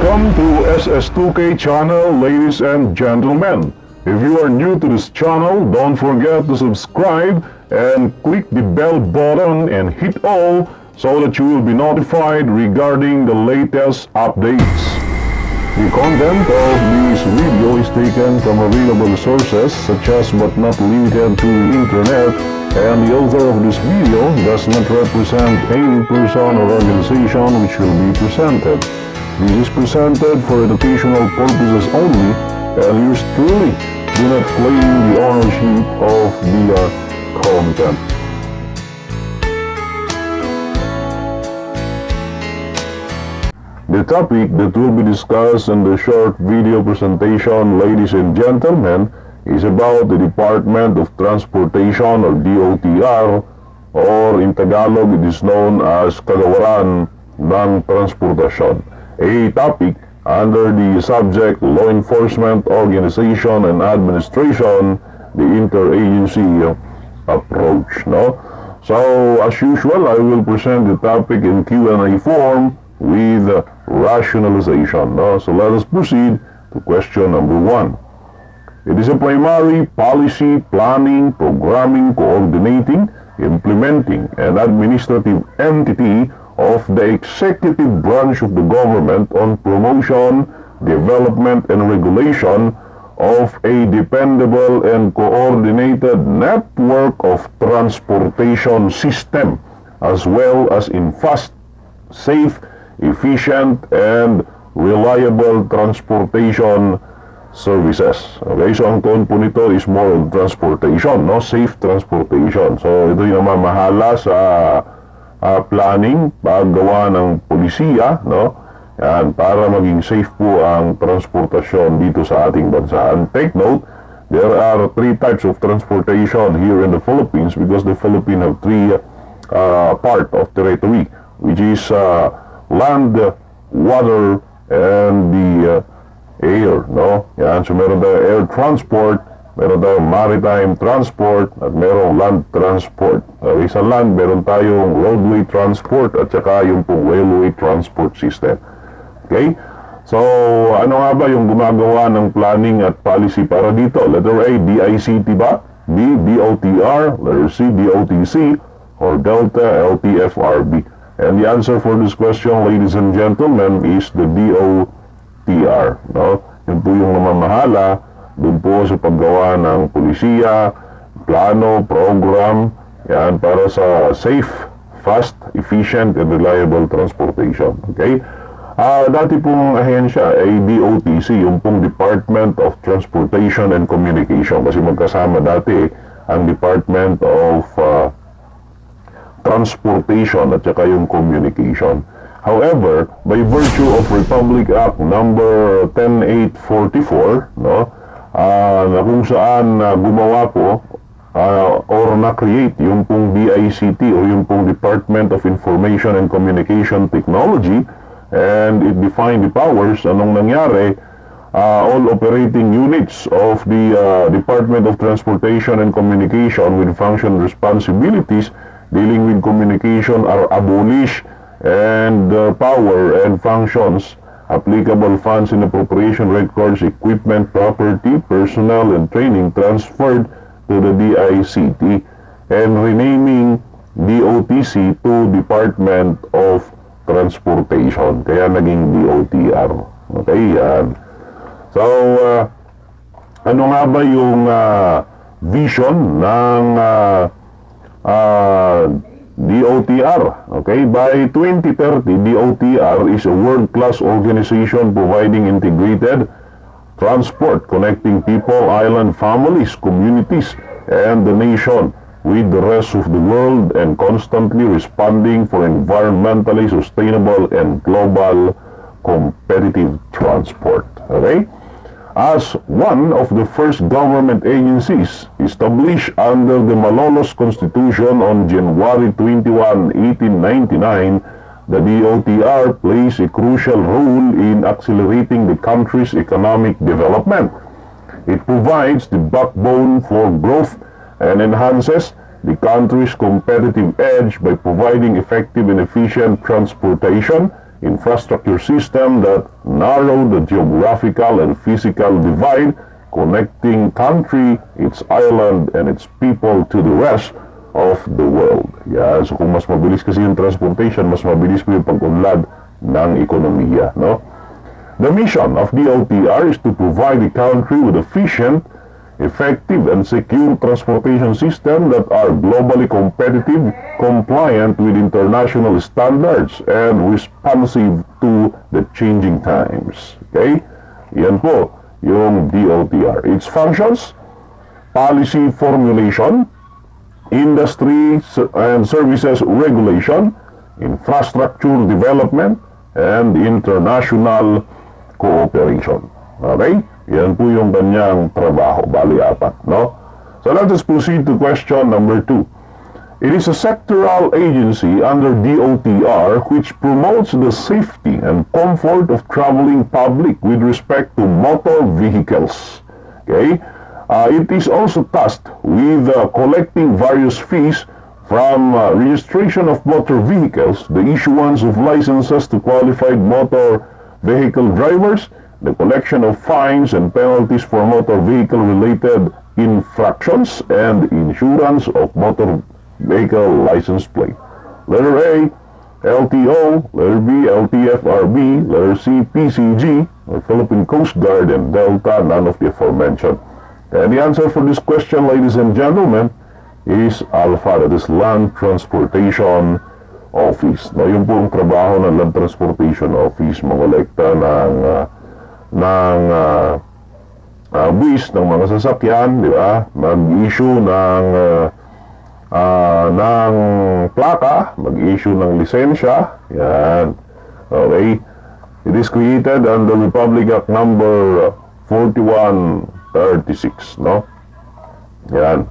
Welcome to SAMMY channel, ladies and gentlemen. If you are new to this channel, don't forget to subscribe and click the bell button and hit all so that you will be notified regarding the latest updates. The content of this video is taken from available sources such as but not limited to the internet, and the author of this video does not represent any person or organization which will be presented. This is presented for educational purposes only, and yours truly do not claim the ownership of the content. The topic that will be discussed in the short video presentation, ladies and gentlemen, is about the Department of Transportation or DOTr, or in Tagalog it is known as Kagawaran ng Transportasyon. A topic under the subject Law Enforcement Organization and Administration, the interagency approach. No? So as usual, I will present the topic in Q&A form with rationalization. No? So let us proceed to question number 1. It is a primary policy, planning, programming, coordinating, implementing, and administrative entity of the executive branch of the government on promotion, development, and regulation of a dependable and coordinated network of transportation system, as well as in fast, safe, efficient, and reliable transportation services. Okay, so ang tone po nito is more on transportation, no? Safe transportation. So ito yung namamahala sa planning, paggawa ng polisiya, no? Yan, para maging safe po ang transportasyon dito sa ating bansa. And take note, there are 3 types of transportation here in the Philippines because the Philippines have 3 part of territory, which is land, water, and the air, no? Yan, so meron tayong air transport, meron tayong maritime transport, at merong land transport. Okay, sa land, meron tayong roadway transport at saka yung pong railway transport system. Okay? So, ano nga ba yung gumagawa ng planning at policy para dito? Letter A, DICT ba? B, DOTr, letter C, DOTC, or Delta, LTFRB. And the answer for this question, ladies and gentlemen, is the DOTr. No? Yun po yung namamahala doon po sa paggawa ng polisiya, plano, program, yan, para sa safe, fast, efficient, and reliable transportation. Okay? Dati pong ahensya ay DOTC, yung pong Department of Transportation and Communication, kasi magkasama dati ang Department of Transportation at saka yung Communication. However, by virtue of Republic Act number 10844, no, na kung saan gumawa po or na-create yung pong DICT o yung pong Department of Information and Communication Technology, and it defined the powers, anong nangyari, all operating units of the Department of Transportation and Communication with function responsibilities dealing with communication are abolished, and power and functions, applicable funds and appropriation records, equipment, property, personnel, and training transferred to the DICT, and renaming DOTC to Department of Transportation. Kaya naging DOTr. Okay, yan. So, ano nga ba yung vision ng DOTr? Okay, by 2030, DOTr is a world-class organization providing integrated transport, connecting people, island families, communities, and the nation with the rest of the world, and constantly responding for environmentally sustainable and global competitive transport. Okay? As one of the first government agencies established under the Malolos Constitution on January 21, 1899, the DOTr plays a crucial role in accelerating the country's economic development. It provides the backbone for growth and enhances the country's competitive edge by providing effective and efficient transportation infrastructure system that narrow the geographical and physical divide connecting country, its island, and its people to the rest of the world. Yeah, so kung mas mabilis kasi yung transportation, mas mabilis po yung pag-unlad ng ekonomiya, no? The mission of DOTr is to provide the country with efficient, effective, and secure transportation system that are globally competitive, compliant with international standards, and responsive to the changing times. Okay? Yan po yung DOTr. Its functions: policy formulation, industry and services regulation, infrastructure development, and international cooperation. Okay? Yan po yung kanyang trabaho. Bali, 4, no? So let us proceed to question number 2. It is a sectoral agency under DOTr which promotes the safety and comfort of traveling public with respect to motor vehicles. Okay? It is also tasked with collecting various fees from registration of motor vehicles, the issuance of licenses to qualified motor vehicle drivers, the collection of fines and penalties for motor vehicle-related infractions, and insurance of motor vehicle license plate. Letter A, LTO. Letter B, LTFRB. Letter C, PCG, or Philippine Coast Guard, and Delta, none of the aforementioned. And the answer for this question, ladies and gentlemen, is Alpha, that is Land Transportation Office. No, yun po ang trabaho ng Land Transportation Office, mangolekta ng buwis ng mga sasakyan, di ba? Mag-issue ng plaka, mag-issue ng lisensya, yan. Okay. It is created under Republic Act number 4136, no? Yan.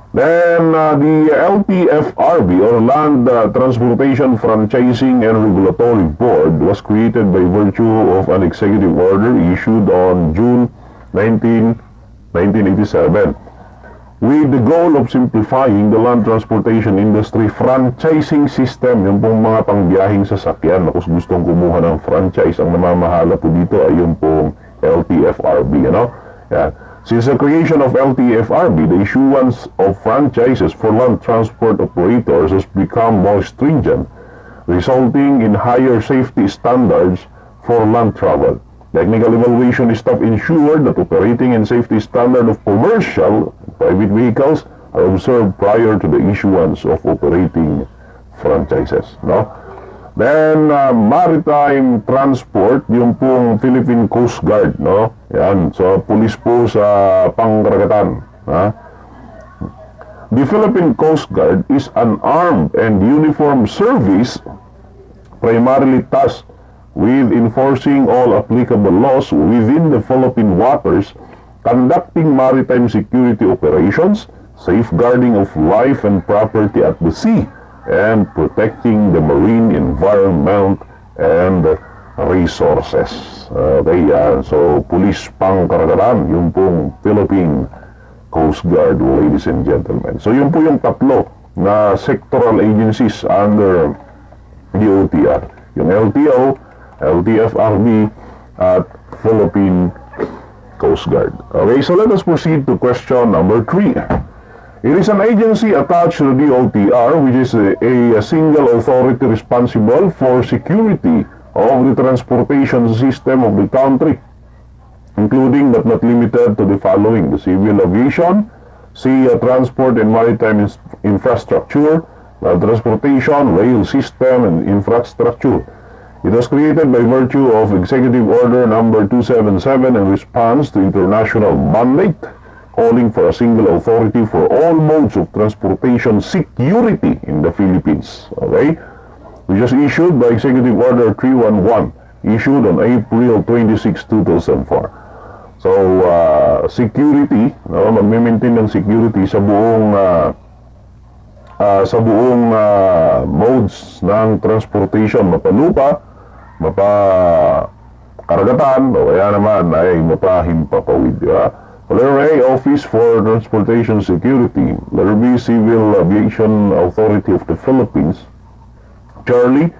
Then, the LTFRB, or Land Transportation Franchising and Regulatory Board, was created by virtue of an executive order issued on June 19, 1987, with the goal of simplifying the land transportation industry franchising system. Yung pong mga pangbiyahing sasakyan na kung gustong kumuha ng franchise, ang namamahala po dito ay yung pong LTFRB, ano? Yan. Since the creation of LTFRB, the issuance of franchises for land transport operators has become more stringent, resulting in higher safety standards for land travel. Technical evaluation is to ensure that operating and safety standard of commercial private vehicles are observed prior to the issuance of operating franchises. No? Then, maritime transport, yung pong Philippine Coast Guard, no? Yan, so pulis po sa pangkaragatan. Ha? The Philippine Coast Guard is an armed and uniformed service primarily tasked with enforcing all applicable laws within the Philippine waters, conducting maritime security operations, safeguarding of life and property at the sea, and protecting the marine environment and resources. Okay, so police pangkaragatan, yung pong Philippine Coast Guard, ladies and gentlemen. So yun po yung tatlo na sectoral agencies under DOTr. Yung LTO, LTFRB, at Philippine Coast Guard. Okay, so let us proceed to question number 3. It is an agency attached to the DOTr, which is a single authority responsible for security of the transportation system of the country, including but not limited to the following: the civil aviation, sea transport and maritime infrastructure, land transportation, rail system, and infrastructure. It was created by virtue of Executive Order number 277 in response to international mandate calling for a single authority for all modes of transportation security in the Philippines. Okay? Which was issued by Executive Order 311, issued on April 26, 2004. So, security, no, mag-maintain ng security sa buong modes ng transportation, mapalupa, mapakaragatan, o kaya naman ay mapahimpapawid, di ba? Letter A, Office for Transportation Security. Letter B, Civil Aviation Authority of the Philippines. Charlie,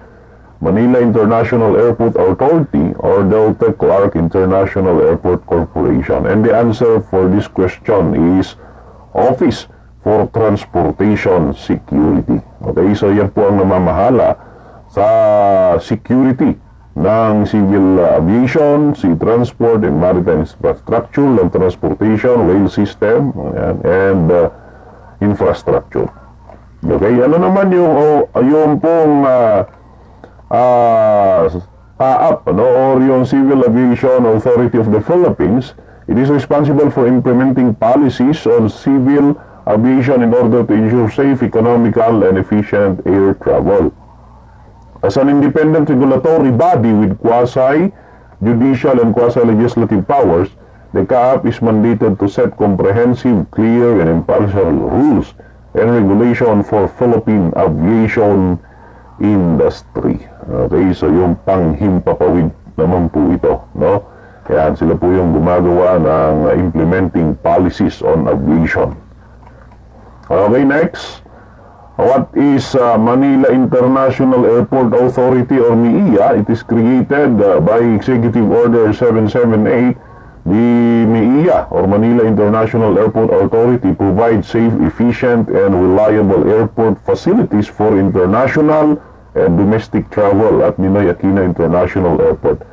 Manila International Airport Authority, or DOTr Clark International Airport Corporation? And the answer for this question is Office for Transportation Security. Okay, so yan po ang namamahala sa security ng civil aviation, sea transport, and maritime infrastructure, land transportation, rail system, and infrastructure. Okay, ano naman yung pong PAAP, or yung Civil Aviation Authority of the Philippines? It is responsible for implementing policies on civil aviation in order to ensure safe, economical, and efficient air travel. As an independent regulatory body with quasi-judicial and quasi-legislative powers, the CAAP is mandated to set comprehensive, clear, and impartial rules and regulation for Philippine aviation industry. Okay, so yung panghimpapawid naman po ito, no? Yan, sila po yung gumagawa ng implementing policies on aviation. Okay, next. What is Manila International Airport Authority, or MIA? It is created by Executive Order 778. The MIA, or Manila International Airport Authority, provides safe, efficient, and reliable airport facilities for international and domestic travel at Ninoy Aquino International Airport.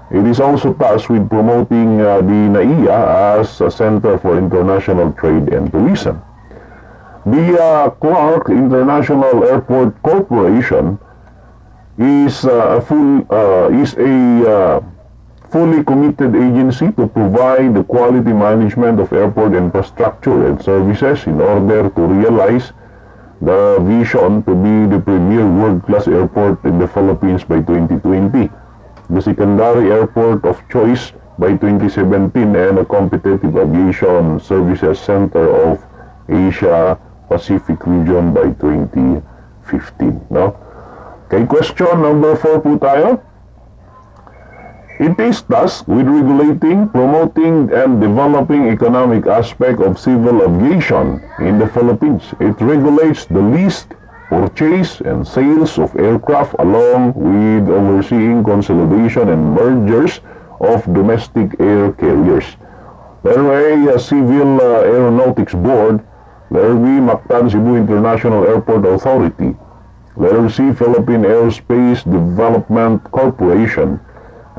It is also tasked with promoting the NAIA as a center for international trade and tourism. The Clark International Airport Corporation is a fully committed agency to provide the quality management of airport infrastructure and services in order to realize the vision to be the premier world-class airport in the Philippines by 2020, the secondary airport of choice by 2017, and a competitive aviation services center of Asia Pacific region by 2015. No? Okay, question number 4 po tayo. It is tasked with regulating, promoting, and developing economic aspect of civil aviation in the Philippines. It regulates the lease, purchase, and sales of aircraft along with overseeing consolidation and mergers of domestic air carriers. There is a Civil Aeronautics Board. Letter B, Mactan Cebu International Airport Authority. Letter C, Philippine Aerospace Development Corporation.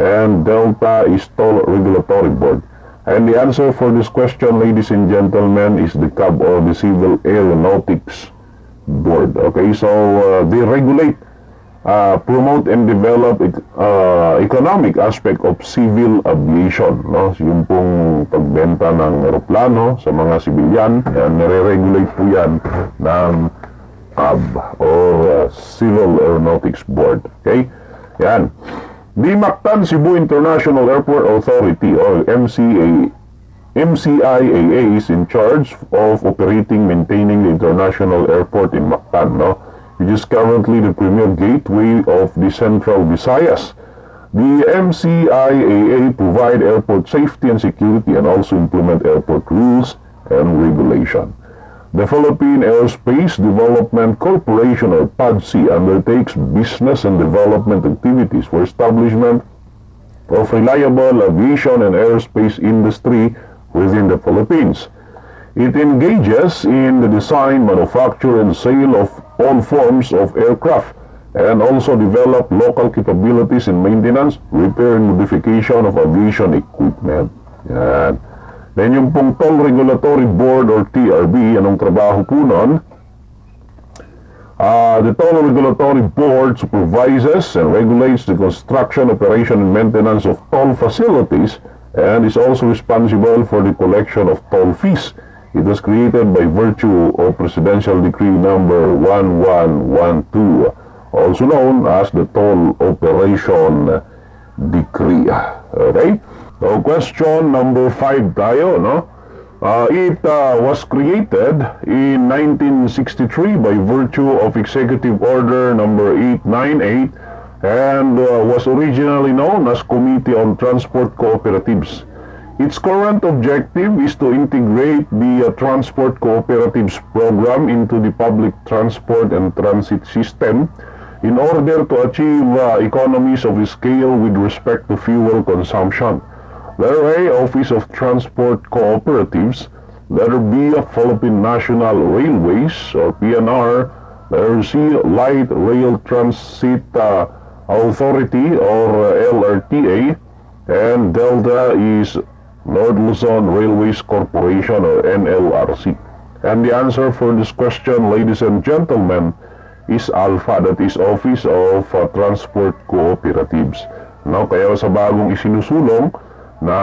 And Delta is Toll Regulatory Board. And the answer for this question, ladies and gentlemen, is the CAB, or the Civil Aeronautics Board. Okay, so they regulate, promote, and develop economic aspect of civil aviation. No? Yung pong pagbenta ng aeroplano sa mga sibilyan, yan, nare-regulate po yan ng CAB, or Civil Aeronautics Board. Okay, yan. The Mactan Cebu International Airport Authority, or MCIAA, is in charge of operating, maintaining the international airport in Mactan, no? Which is currently the premier gateway of the Central Visayas. The MCIAA provide airport safety and security and also implement airport rules and regulation. The Philippine Aerospace Development Corporation, or PADC, undertakes business and development activities for establishment of reliable aviation and aerospace industry within the Philippines. It engages in the design, manufacture, and sale of all forms of aircraft, and also develop local capabilities in maintenance, repair, and modification of aviation equipment. Yan. Then yung pong Toll Regulatory Board, or TRB, anong trabaho po nun? The Toll Regulatory Board supervises and regulates the construction, operation, and maintenance of toll facilities, and is also responsible for the collection of toll fees. It was created by virtue of Presidential Decree number 1112, also known as the Toll Operation Decree. Okay? So, question number 5 tayo, no? It was created in 1963 by virtue of Executive Order number 898 and was originally known as Committee on Transport Cooperatives. Its current objective is to integrate the Transport Cooperatives program into the public transport and transit system in order to achieve economies of scale with respect to fuel consumption. Letter A, Office of Transport Cooperatives. Letter B, Philippine National Railways or PNR. Letter C, Light Rail Transit Authority or LRTA. And Delta is North Luzon Railways Corporation or NLRC. And the answer for this question, ladies and gentlemen, is Alpha, that is Office of Transport Cooperatives. No, kaya sa bagong isinusulong na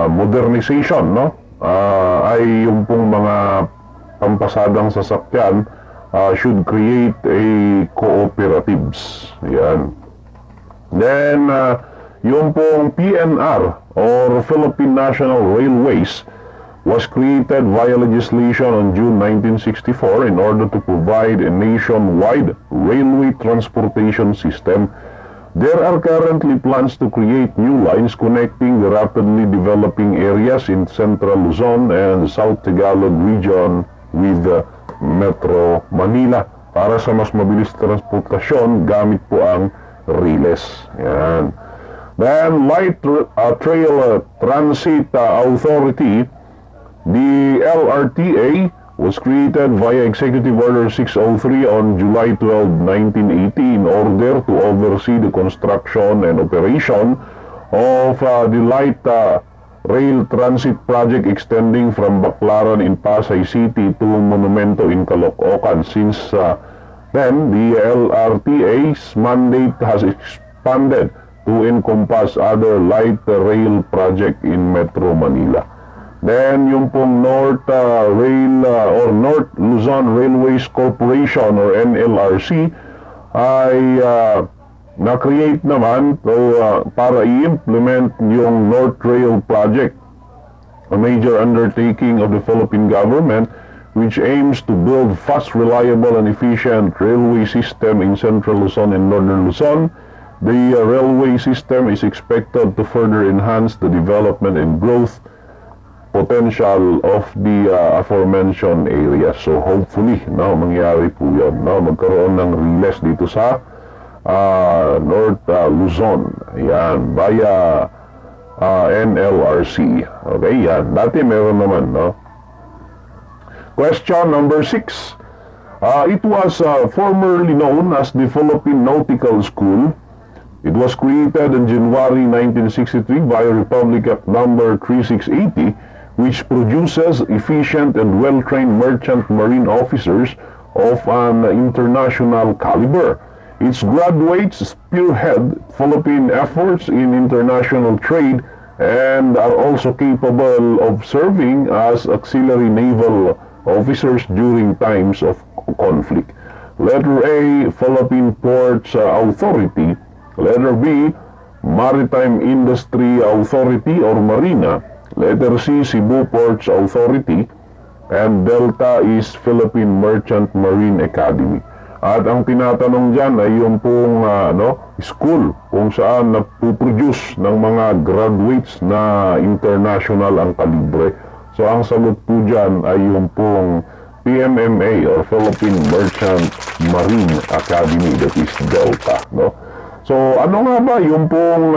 modernization, no, ay yung pong mga pampasadang sasakyan should create a cooperatives. Yan. Then, yung pong PNR or Philippine National Railways was created via legislation on June 1964 in order to provide a nationwide railway transportation system. There are currently plans to create new lines connecting the rapidly developing areas in Central Luzon and South Tagalog region with Metro Manila para sa mas mabilis transportasyon gamit po ang riles. Yan. Then, Light Trail Transit Authority, the LRTA, was created via Executive Order 603 on July 12, 1980 in order to oversee the construction and operation of the Light Rail Transit Project extending from Baclaran in Pasay City to Monumento in Caloocan. Since then, the LRTA's mandate has expanded to encompass other light rail project in Metro Manila. Then, yung pong North Rail or North Luzon Railways Corporation or NLRC ay na-create naman para i-implement yung North Rail Project, a major undertaking of the Philippine government which aims to build fast, reliable, and efficient railway system in Central Luzon and Northern Luzon. The railway system is expected to further enhance the development and growth potential of the aforementioned areas. So hopefully, no, mangyari po yun. No? Magkaroon ng riles dito sa North Luzon. Yan, via NLRC. Okay, yan. Dati meron naman, no? Question number 6. It was formerly known as the Philippine Nautical School. It was created in January 1963 by Republic Act number 3680, which produces efficient and well-trained merchant marine officers of an international caliber. Its graduates spearhead Philippine efforts in international trade and are also capable of serving as auxiliary naval officers during times of conflict. Letter A, Philippine Ports Authority. Letter B, Maritime Industry Authority or Marina. Letter C, Cebu Ports Authority. And Delta is Philippine Merchant Marine Academy. At ang tinatanong dyan ay yung pong school kung saan napuproduce ng mga graduates na international ang kalibre. So ang sagot po dyan ay yung pong PMMA or Philippine Merchant Marine Academy, that is Delta. No? So ano nga ba yung pong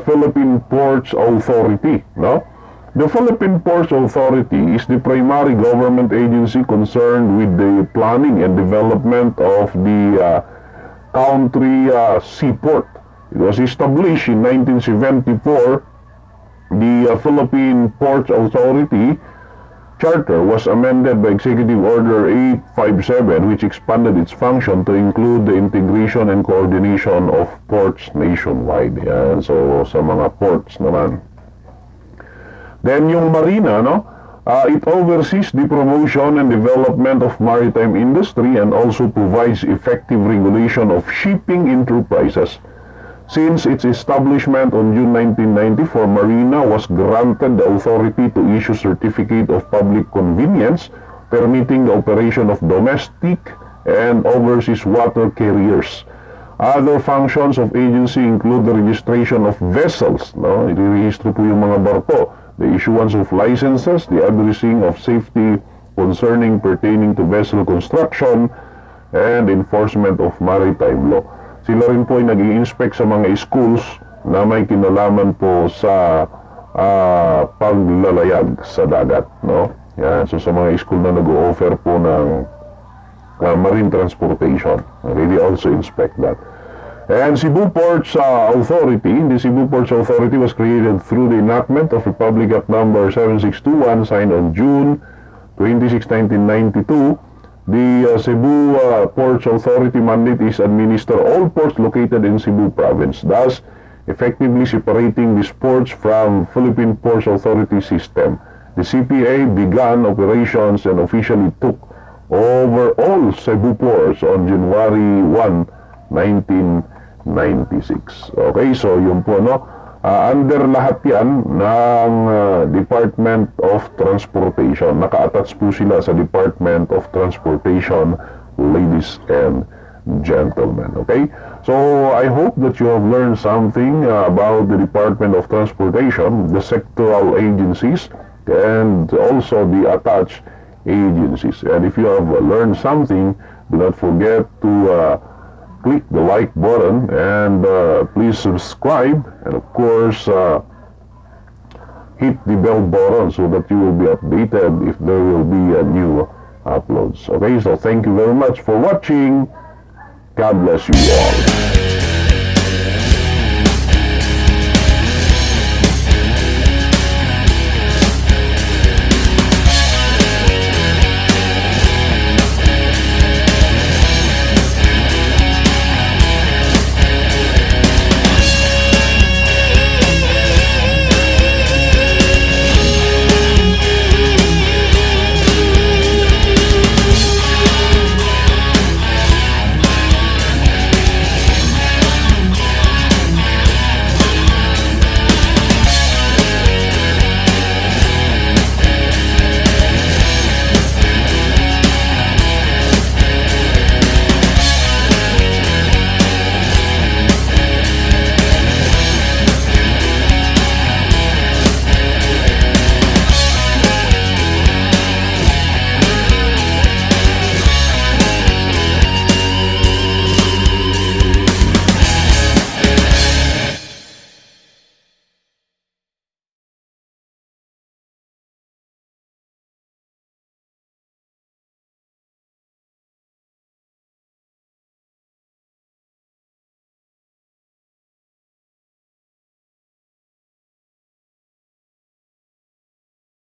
Philippine Ports Authority? No? The Philippine Ports Authority is the primary government agency concerned with the planning and development of the country seaport. It was established in 1974. The Philippine Ports Authority Charter was amended by Executive Order 857, which expanded its function to include the integration and coordination of ports nationwide. Yan. So, sa mga ports naman. Then, yung Marina, no? It oversees the promotion and development of maritime industry and also provides effective regulation of shipping enterprises. Since its establishment on June 1994, Marina was granted the authority to issue Certificate of Public Convenience, permitting the operation of domestic and overseas water carriers. Other functions of agency include the registration of vessels, no? I-rehistro po yung mga barko, the issuance of licenses, the addressing of safety concerning pertaining to vessel construction, and Enforcement of Maritime Law. Sila rin po ay nag-i-inspect sa mga schools na may kinalaman po sa paglalayag sa dagat, no? Yan, so sa mga school na nag-o-offer po ng marine transportation, okay, they also inspect that. And Cebu Ports Authority, the Cebu Ports Authority was created through the enactment of Republic Act number 7621 signed on June 26, 1992. The Cebu Ports Authority mandate is administer all ports located in Cebu province, thus effectively separating these ports from Philippine Ports Authority system. The CPA began operations and officially took over all Cebu ports on January 1, 1996. Okay, so yun po, no? Under lahat yan ng Department of Transportation. Naka-attach po sila sa Department of Transportation, ladies and gentlemen. Okay? So, I hope that you have learned something about the Department of Transportation, the sectoral agencies, and also the attached agencies. And if you have learned something, do not forget to click the like button and please subscribe, and of course hit the bell button so that you will be updated if there will be new uploads. Okay, so thank you very much for watching. God bless you all.